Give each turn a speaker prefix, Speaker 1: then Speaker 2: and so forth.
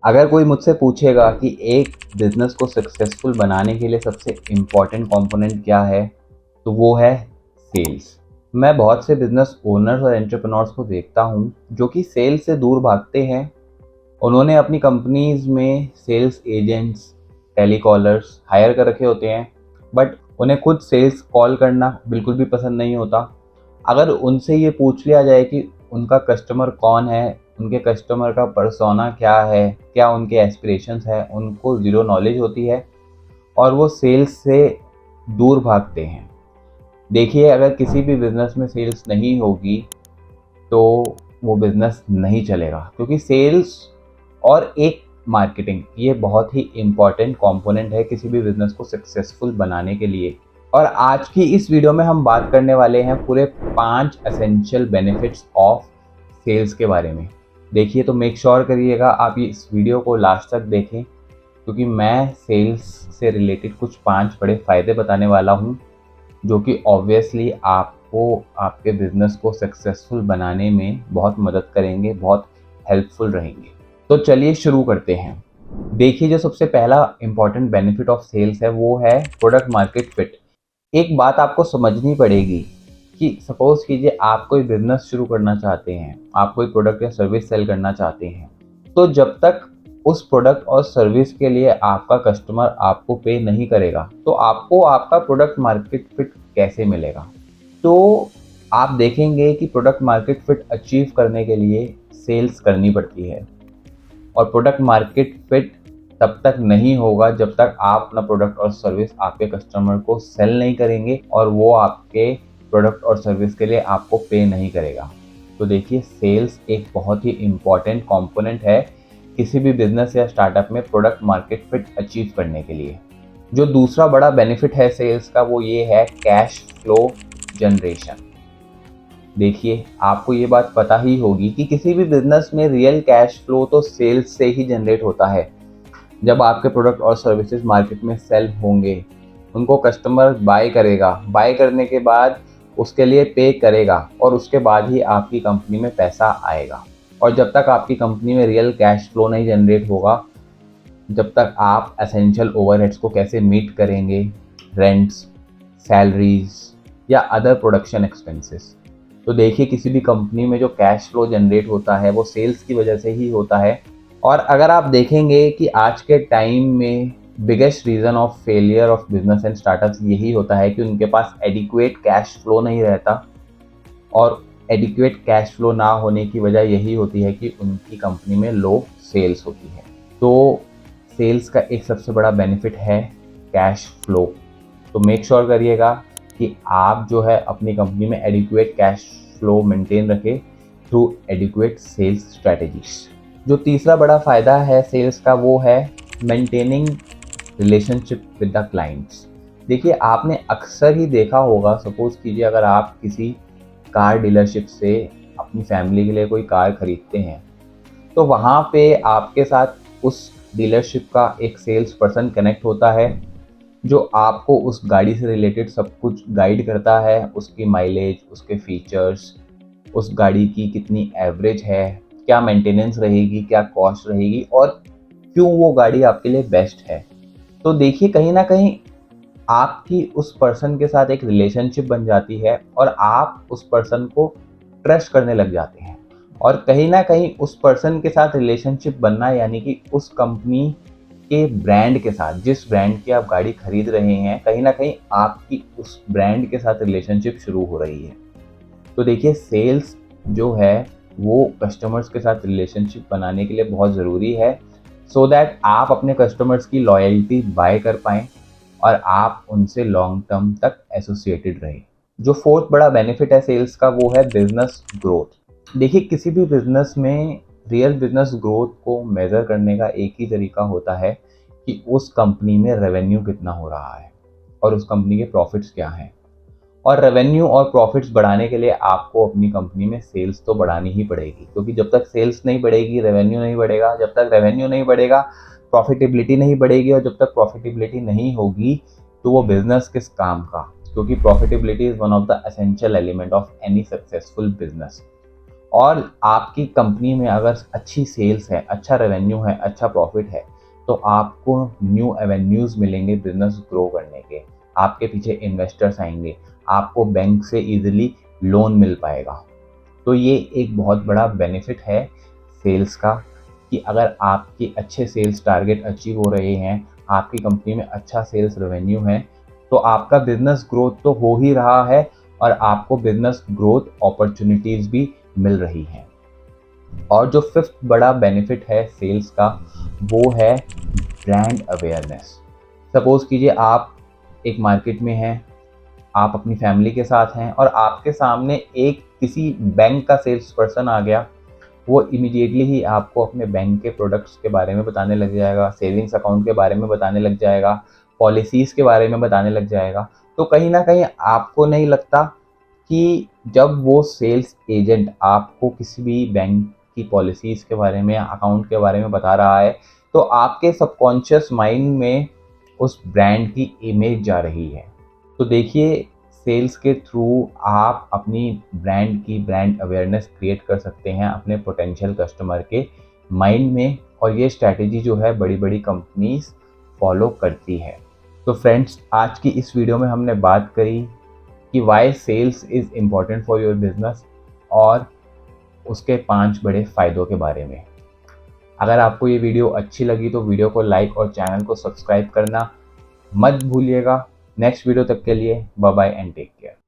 Speaker 1: अगर कोई मुझसे पूछेगा कि एक बिज़नेस को सक्सेसफुल बनाने के लिए सबसे इम्पोर्टेंट कंपोनेंट क्या है, तो वो है सेल्स। मैं बहुत से बिज़नेस ओनर्स और एंटरप्रेन्योर्स को देखता हूँ, जो कि सेल्स से दूर भागते हैं। उन्होंने अपनी कंपनीज़ में सेल्स एजेंट्स, टेलीकॉलर्स हायर कर रखे होते हैं, बट उन्हें खुद सेल्स कॉल करना बिल्कुल भी पसंद नहीं होता। अगर उनसे ये पूछ लिया जाए कि उनका कस्टमर कौन है, उनके कस्टमर का पर्सोना क्या है, क्या उनके एस्पिरेशंस हैं, उनको ज़ीरो नॉलेज होती है और वो सेल्स से दूर भागते हैं। देखिए, अगर किसी भी बिज़नेस में सेल्स नहीं होगी, तो वो बिज़नेस नहीं चलेगा, क्योंकि सेल्स और एक मार्केटिंग ये बहुत ही इम्पॉर्टेंट कंपोनेंट है किसी भी बिज़नेस को सक्सेसफुल बनाने के लिए। और आज की इस वीडियो में हम बात करने वाले हैं पूरे 5 एसेंशियल बेनिफिट्स ऑफ सेल्स के बारे में। देखिए, तो मेक श्योर करिएगा आप ये इस वीडियो को लास्ट तक देखें, क्योंकि मैं सेल्स से रिलेटेड कुछ 5 बड़े फ़ायदे बताने वाला हूँ, जो कि ऑब्वियसली आपको आपके बिज़नेस को सक्सेसफुल बनाने में बहुत मदद करेंगे, बहुत हेल्पफुल रहेंगे। तो चलिए शुरू करते हैं। देखिए, जो सबसे पहला इम्पॉर्टेंट बेनिफिट ऑफ सेल्स है वो है प्रोडक्ट मार्केट फिट। एक बात आपको समझनी पड़ेगी कि सपोज़ कीजिए आप कोई बिज़नेस शुरू करना चाहते हैं, आप कोई प्रोडक्ट या सर्विस सेल करना चाहते हैं, तो जब तक उस प्रोडक्ट और सर्विस के लिए आपका कस्टमर आपको पे नहीं करेगा, तो आपको आपका प्रोडक्ट मार्केट फिट कैसे मिलेगा? तो आप देखेंगे कि प्रोडक्ट मार्केट फिट अचीव करने के लिए सेल्स करनी पड़ती है, और प्रोडक्ट मार्केट फिट तब तक नहीं होगा जब तक आप अपना प्रोडक्ट और सर्विस आपके कस्टमर को सेल नहीं करेंगे और वो आपके प्रोडक्ट और सर्विस के लिए आपको पे नहीं करेगा। तो देखिए, सेल्स एक बहुत ही इम्पॉर्टेंट कंपोनेंट है किसी भी बिजनेस या स्टार्टअप में प्रोडक्ट मार्केट फिट अचीव करने के लिए। जो दूसरा बड़ा बेनिफिट है सेल्स का, वो ये है कैश फ्लो जनरेशन। देखिए, आपको ये बात पता ही होगी कि किसी भी बिजनेस में रियल कैश फ्लो तो सेल्स से ही जनरेट होता है। जब आपके प्रोडक्ट और सर्विसेज मार्केट में सेल होंगे, उनको कस्टमर बाय करेगा, बाय करने के बाद उसके लिए पे करेगा और उसके बाद ही आपकी कंपनी में पैसा आएगा। और जब तक आपकी कंपनी में रियल कैश फ्लो नहीं जनरेट होगा, जब तक आप एसेंशियल ओवरहेड्स को कैसे मीट करेंगे, रेंट्स, सैलरीज या अदर प्रोडक्शन एक्सपेंसेस। तो देखिए, किसी भी कंपनी में जो कैश फ्लो जनरेट होता है वो सेल्स की वजह से ही होता है। और अगर आप देखेंगे कि आज के टाइम में biggest reason of failure of business and startups यही होता है कि उनके पास एडिक्वेट कैश फ्लो नहीं रहता, और एडिक्वेट कैश फ्लो ना होने की वजह यही होती है कि उनकी कंपनी में लो सेल्स होती है। तो सेल्स का एक सबसे बड़ा बेनिफिट है कैश फ्लो। तो मेक श्योर करिएगा कि आप जो है अपनी कंपनी में एडिक्वेट कैश फ्लो मेंटेन रखें थ्रू एडिक्वेट सेल्स स्ट्रैटेजीज। जो तीसरा बड़ा फ़ायदा है सेल्स का, वो है maintaining relationship with the clients. देखिए, आपने अक्सर ही देखा होगा, सपोज़ कीजिए अगर आप किसी कार डीलरशिप से अपनी फैमिली के लिए कोई कार खरीदते हैं, तो वहाँ पे आपके साथ उस डीलरशिप का एक सेल्स पर्सन कनेक्ट होता है, जो आपको उस गाड़ी से रिलेटेड सब कुछ गाइड करता है, उसकी माइलेज, उसके फीचर्स, उस गाड़ी की कितनी एवरेज है, क्या मेंटेनेंस रहेगी, क्या कॉस्ट रहेगी और क्यों वो गाड़ी आपके लिए बेस्ट है। तो देखिए, कहीं न कहीं आपकी उस पर्सन के साथ एक रिलेशनशिप बन जाती है और आप उस पर्सन को ट्रस्ट करने लग जाते हैं। और कहीं न कहीं उस पर्सन के साथ रिलेशनशिप बनना, यानी कि उस कंपनी के ब्रांड के साथ, जिस ब्रांड की आप गाड़ी खरीद रहे हैं, कहीं न कहीं आपकी उस ब्रांड के साथ रिलेशनशिप शुरू हो रही है। तो देखिए, सेल्स जो है वो कस्टमर्स के साथ रिलेशनशिप बनाने के लिए बहुत ज़रूरी है, सो दैट आप अपने कस्टमर्स की लॉयल्टी बाय कर पाएँ और आप उनसे लॉन्ग टर्म तक एसोसिएटेड रहें। जो फोर्थ बड़ा बेनिफिट है सेल्स का, वो है बिजनेस ग्रोथ। देखिए, किसी भी बिजनेस में रियल बिजनेस ग्रोथ को मेज़र करने का एक ही तरीका होता है कि उस कंपनी में रेवेन्यू कितना हो रहा है और उस कंपनी के प्रॉफिट्स क्या हैं। और रेवेन्यू और प्रॉफिट्स बढ़ाने के लिए आपको अपनी कंपनी में सेल्स तो बढ़ानी ही पड़ेगी, क्योंकि जब तक सेल्स नहीं बढ़ेगी रेवेन्यू नहीं बढ़ेगा, जब तक रेवेन्यू नहीं बढ़ेगा प्रॉफिटेबिलिटी नहीं बढ़ेगी, और जब तक प्रॉफिटेबिलिटी नहीं होगी तो वो बिजनेस किस काम का, क्योंकि profitability is one of the essential element of any successful business. और आपकी कंपनी में अगर अच्छी सेल्स है, अच्छा रेवेन्यू है, अच्छा प्रॉफिट है, तो आपको न्यू एवेन्यूज़ मिलेंगे बिजनेस ग्रो करने के। आपके पीछे इन्वेस्टर्स आएंगे, आपको बैंक से इजीली लोन मिल पाएगा। तो ये एक बहुत बड़ा बेनिफिट है सेल्स का कि अगर आपके अच्छे सेल्स टारगेट अचीव हो रहे हैं, आपकी कंपनी में अच्छा सेल्स रेवेन्यू है, तो आपका बिजनेस ग्रोथ तो हो ही रहा है और आपको बिजनेस ग्रोथ अपॉर्चुनिटीज़ भी मिल रही हैं। और जो फिफ्थ बड़ा बेनिफिट है सेल्स का, वो है ब्रांड अवेयरनेस। सपोज़ कीजिए आप एक मार्केट में हैं, आप अपनी फैमिली के साथ हैं और आपके सामने एक किसी बैंक का सेल्स पर्सन आ गया। वो इमीडिएटली ही आपको अपने बैंक के प्रोडक्ट्स के बारे में बताने लग जाएगा, सेविंग्स अकाउंट के बारे में बताने लग जाएगा, पॉलिसीज़ के बारे में बताने लग जाएगा। तो कहीं न कहीं आपको नहीं लगता कि जब वो सेल्स एजेंट आपको किसी भी बैंक की पॉलिसीज़ के बारे में, अकाउंट के बारे में बता रहा है, तो आपके सबकॉन्शियस माइंड में उस ब्रांड की इमेज जा रही है। तो देखिए, सेल्स के थ्रू आप अपनी ब्रांड अवेयरनेस क्रिएट कर सकते हैं अपने पोटेंशियल कस्टमर के माइंड में, और ये स्ट्रैटेजी जो है बड़ी-बड़ी कंपनीज़ फॉलो करती है। तो फ्रेंड्स, आज की इस वीडियो में हमने बात करी कि why sales is important for your business और उसके 5 बड़े फ़ायदों के बारे में। अगर आपको ये वीडियो अच्छी लगी तो वीडियो को लाइक और चैनल को सब्सक्राइब करना मत भूलिएगा। नेक्स्ट वीडियो तक के लिए bye bye and take care.